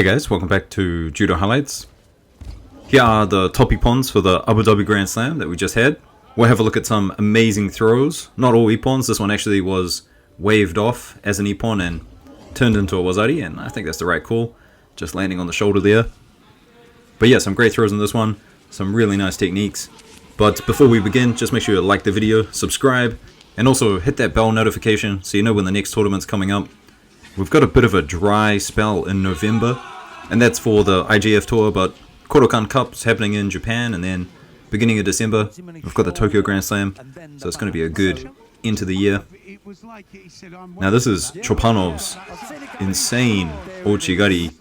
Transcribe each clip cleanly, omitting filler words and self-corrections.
Hey guys, welcome back to Judo Highlights. Here are the top IPPONS for the Abu Dhabi Grand Slam that we just had. We'll have a look at some amazing throws. Not all IPPONS, this one actually was waved off as an IPPON and turned into a wazari, and I think that's the right call. Just landing on the shoulder there. But yeah, some great throws in this one, some really nice techniques. But before we begin, just make sure you like the video, subscribe, and also hit that bell notification so you know when the next tournament's coming up. We've got a bit of a dry spell in November, and that's for the IJF tour, but Kodokan Cup's happening in Japan, and then beginning of December, we've got the Tokyo Grand Slam, so it's going to be a good end to the year. Now this is Chopanov's insane Ouchigari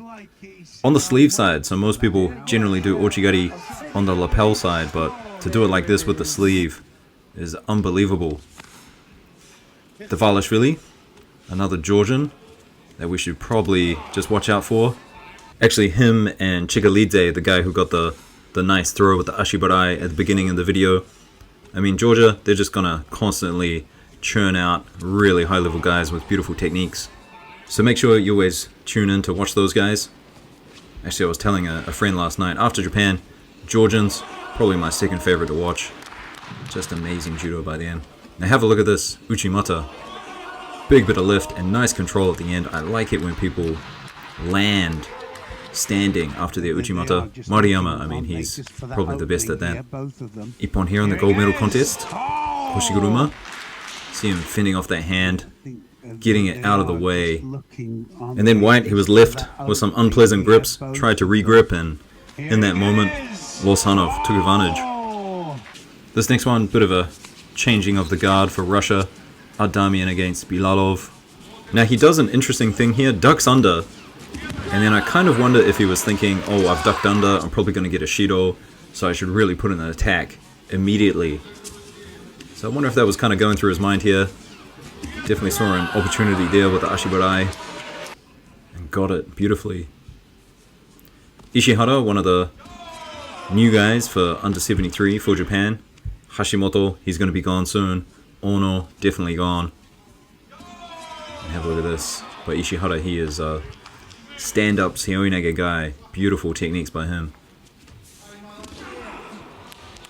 on the sleeve side, so most people generally do Ouchigari on the lapel side, but to do it like this with the sleeve is unbelievable. Davalishvili, another Georgian that we should probably just watch out for. Actually, him and Chigalidze, the guy who got the nice throw with the Ashibarai at the beginning of the video. I mean, Georgia, they're just gonna constantly churn out really high level guys with beautiful techniques. So make sure you always tune in to watch those guys. Actually, I was telling a friend last night, after Japan, Georgians, probably my second favorite to watch. Just amazing judo by the end. Now have a look at this Uchimata. Big bit of lift and nice control at the end. I like it when people land standing after their Uchimata. Mariyama, I mean, he's probably the best at that. Ippon here in the gold medal contest. Hoshiguruma. See him fending off that hand, getting it out of the way. And then White, he was left with some unpleasant grips, tried to re-grip, and in that moment, Losanov took advantage. This next one, bit of a changing of the guard for Russia. Ardamian against Bilalov. Now he does an interesting thing here, ducks under, and then I kind of wonder if he was thinking, oh, I've ducked under, I'm probably going to get a Shido, so I should really put in an attack immediately. So I wonder if that was kind of going through his mind here. Definitely saw an opportunity there with the Ashibarai, and got it beautifully. Ishihara, one of the new guys for under 73 for Japan. Hashimoto, he's going to be gone soon. Ono, definitely gone. And have a look at this. But Ishihara, he is a stand-up Seoinage guy. Beautiful techniques by him.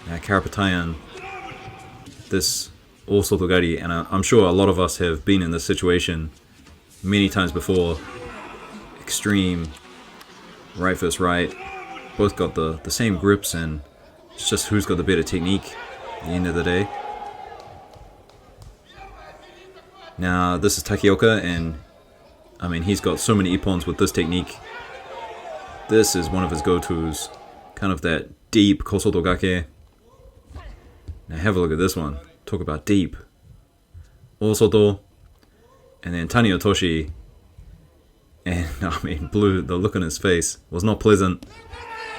Now Karapatayan, this Osotogari, and I'm sure a lot of us have been in this situation many times before. Extreme, right versus right. Both got the same grips, and it's just who's got the better technique at the end of the day. Now this is Takioka, and I mean, he's got so many IPPONs with this technique. This is one of his go-tos, kind of that deep Kosotogake. Now have a look at this one. Talk about deep. Osoto, and then Tani Otoshi, and I mean, Blue, the look on his face was not pleasant.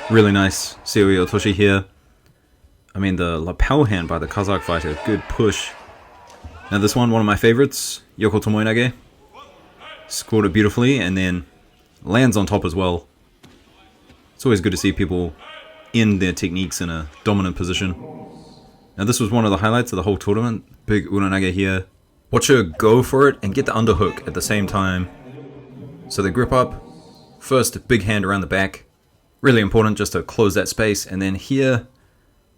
Really nice Seoi Otoshi here. I mean, the lapel hand by the Kazakh fighter, good push. Now this one of my favorites, Yoko Tomoinage. Scored it beautifully and then lands on top as well. It's always good to see people end their techniques in a dominant position. Now this was one of the highlights of the whole tournament. Big Uranage here. Watch her go for it and get the underhook at the same time. So they grip up. First, big hand around the back. Really important just to close that space. And then here,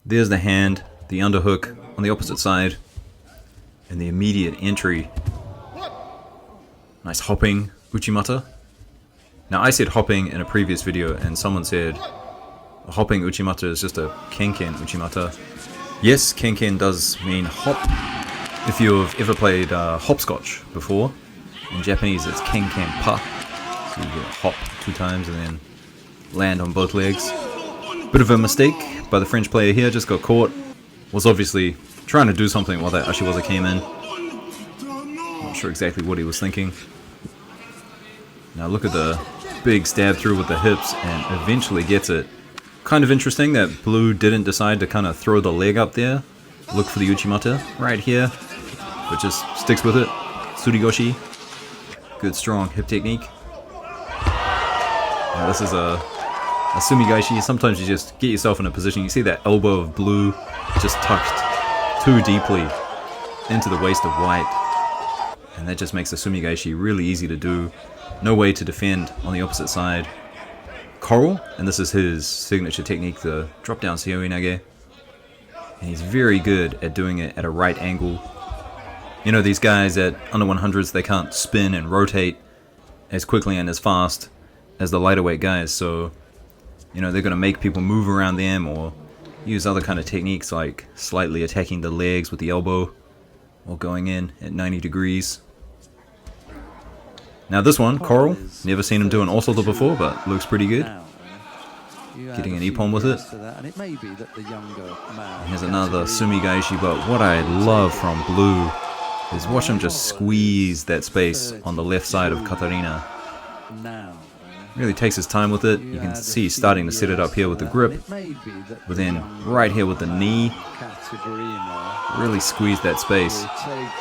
there's the hand, the underhook on the opposite side. And the immediate entry. Nice hopping Uchimata. Now I said hopping in a previous video, and someone said a hopping Uchimata is just a Kenken Uchimata. Yes, Kenken does mean hop. If you've ever played hopscotch before, in Japanese it's Kenken pa. So you get hop 2 times and then land on both legs. Bit of a mistake by the French player here, just got caught. Was obviously trying to do something while that Ashiwaza came in. Not sure exactly what he was thinking. Now look at the big stab through with the hips and eventually gets it. Kind of interesting that Blue didn't decide to kind of throw the leg up there. Look for the Uchimata right here, but just sticks with it. Surigoshi. Good strong hip technique. Now this is a Sumigaishi. Sometimes you just get yourself in a position, you see that elbow of Blue just tucked too deeply into the waist of White, and that just makes the Sumigaishi really easy to do. No way to defend on the opposite side. Coral, and this is his signature technique, the drop down Seoi Nage. And he's very good at doing it at a right angle. You know, these guys at under 100s, they can't spin and rotate as quickly and as fast as the lighter weight guys, so you know, they're going to make people move around them or use other kind of techniques like slightly attacking the legs with the elbow or going in at 90 degrees. Now this one, Coral, never seen him do an Osoto before, but looks pretty good. Getting an ippon with it. Here's another Sumigaishi, but what I love from Blue is watch him just squeeze that space on the left side of Katarina. Really takes his time with it. You can see he's starting to set it up here with the grip, but then right here with the knee, really squeezed that space,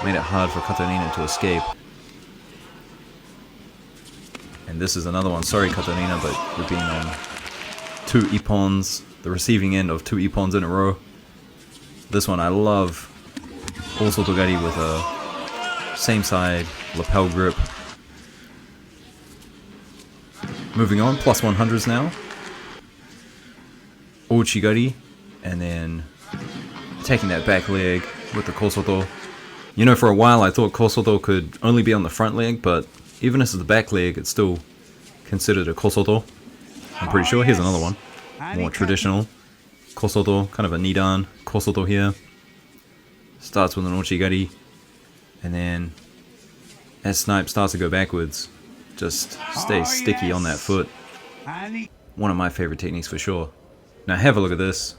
made it hard for Katarina to escape. And this is another one. Sorry Katarina, but you're being on 2 ippons, the receiving end of 2 ippons in a row. This one I love. Osotogari with a same side lapel grip. Moving on, plus 100s now. Ouchigari, and then taking that back leg with the kosoto. You know, for a while I thought kosoto could only be on the front leg, but even as the back leg, it's still considered a kosoto. I'm pretty sure. Here's another one. More traditional. Kosoto, kind of a nidan. Kosoto here. Starts with an ouchigari, and then as Snipe starts to go backwards, just stay sticky on that foot. One of my favorite techniques for sure. Now have a look at this.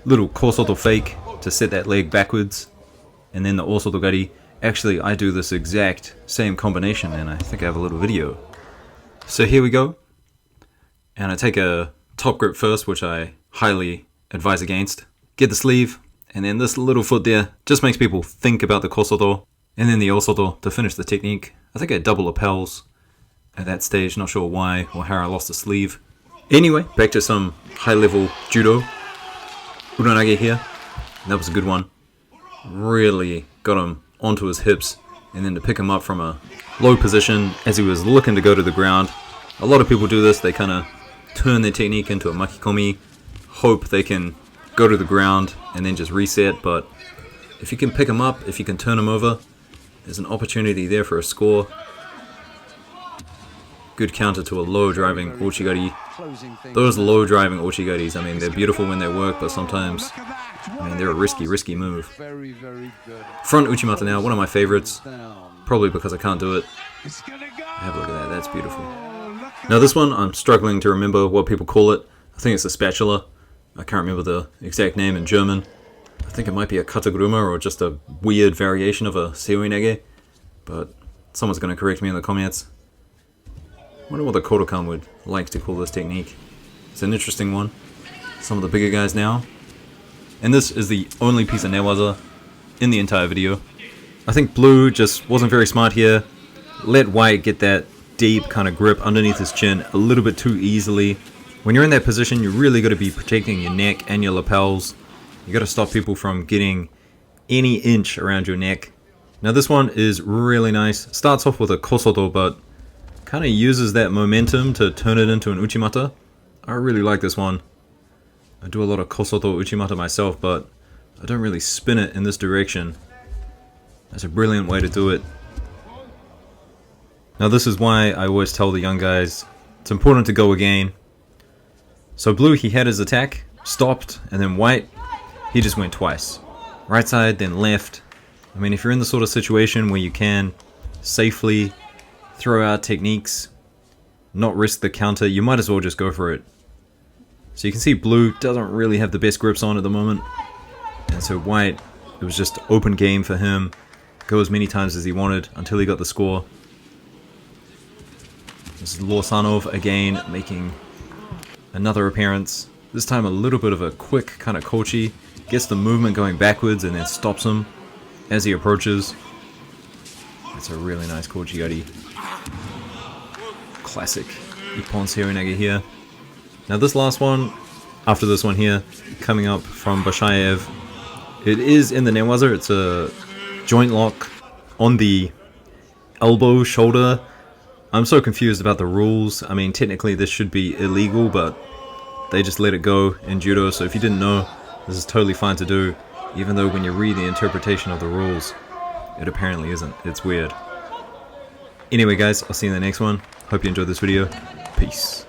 Little kosoto fake to set that leg backwards. And then the osotogari. Actually, I do this exact same combination, and I think I have a little video. So here we go. And I take a top grip first, which I highly advise against. Get the sleeve, and then this little foot there just makes people think about the kosoto. And then the osoto to finish the technique. I think I double lapels at that stage, not sure why or how I lost the sleeve. Anyway, back to some high level judo. Uranage here. That was a good one. Really got him onto his hips, and then to pick him up from a low position as he was looking to go to the ground. A lot of people do this, they kind of turn their technique into a makikomi, hope they can go to the ground and then just reset, but if you can pick him up, if you can turn him over, there's an opportunity there for a score. Good counter to a low driving ouchigari. Those low driving ouchigaris, I mean, they're beautiful when they work, but sometimes, I mean, they're a risky move. Front uchimata now, one of my favorites. Probably because I can't do it. Have a look at that, that's beautiful. Now this one, I'm struggling to remember what people call it. I think it's a spatula. I can't remember the exact name in German. I think it might be a kataguruma or just a weird variation of a seoi nage. But someone's going to correct me in the comments. I wonder what the Kodokan would like to call this technique. It's an interesting one. Some of the bigger guys now. And this is the only piece of newaza in the entire video. I think Blue just wasn't very smart here. Let White get that deep kind of grip underneath his chin a little bit too easily. When you're in that position, you really got to be protecting your neck and your lapels. You got to stop people from getting any inch around your neck. Now this one is really nice. Starts off with a kosoto, but kind of uses that momentum to turn it into an uchimata. I really like this one. I do a lot of kosoto uchimata myself, but I don't really spin it in this direction. That's a brilliant way to do it. Now this is why I always tell the young guys, it's important to go again. So Blue, he had his attack, stopped, and then White, he just went twice. Right side, then left. I mean, if you're in the sort of situation where you can safely throw out techniques, not risk the counter, you might as well just go for it. So you can see Blue doesn't really have the best grips on at the moment. And so White, it was just open game for him. Go as many times as he wanted until he got the score. This is Lorsanov again making another appearance. This time a little bit of a quick kind of kochi. Gets the movement going backwards and then stops him as he approaches. It's a really nice kochi-gari. Classic IPPONS Hirinage here. Now this last one, after this one here, coming up from Bashayev. It is in the newaza. It's a joint lock on the elbow, shoulder. I'm so confused about the rules. I mean, technically this should be illegal, but they just let it go in judo. So if you didn't know, this is totally fine to do, even though when you read the interpretation of the rules, it apparently isn't. It's weird. Anyway guys, I'll see you in the next one. Hope you enjoyed this video. Peace.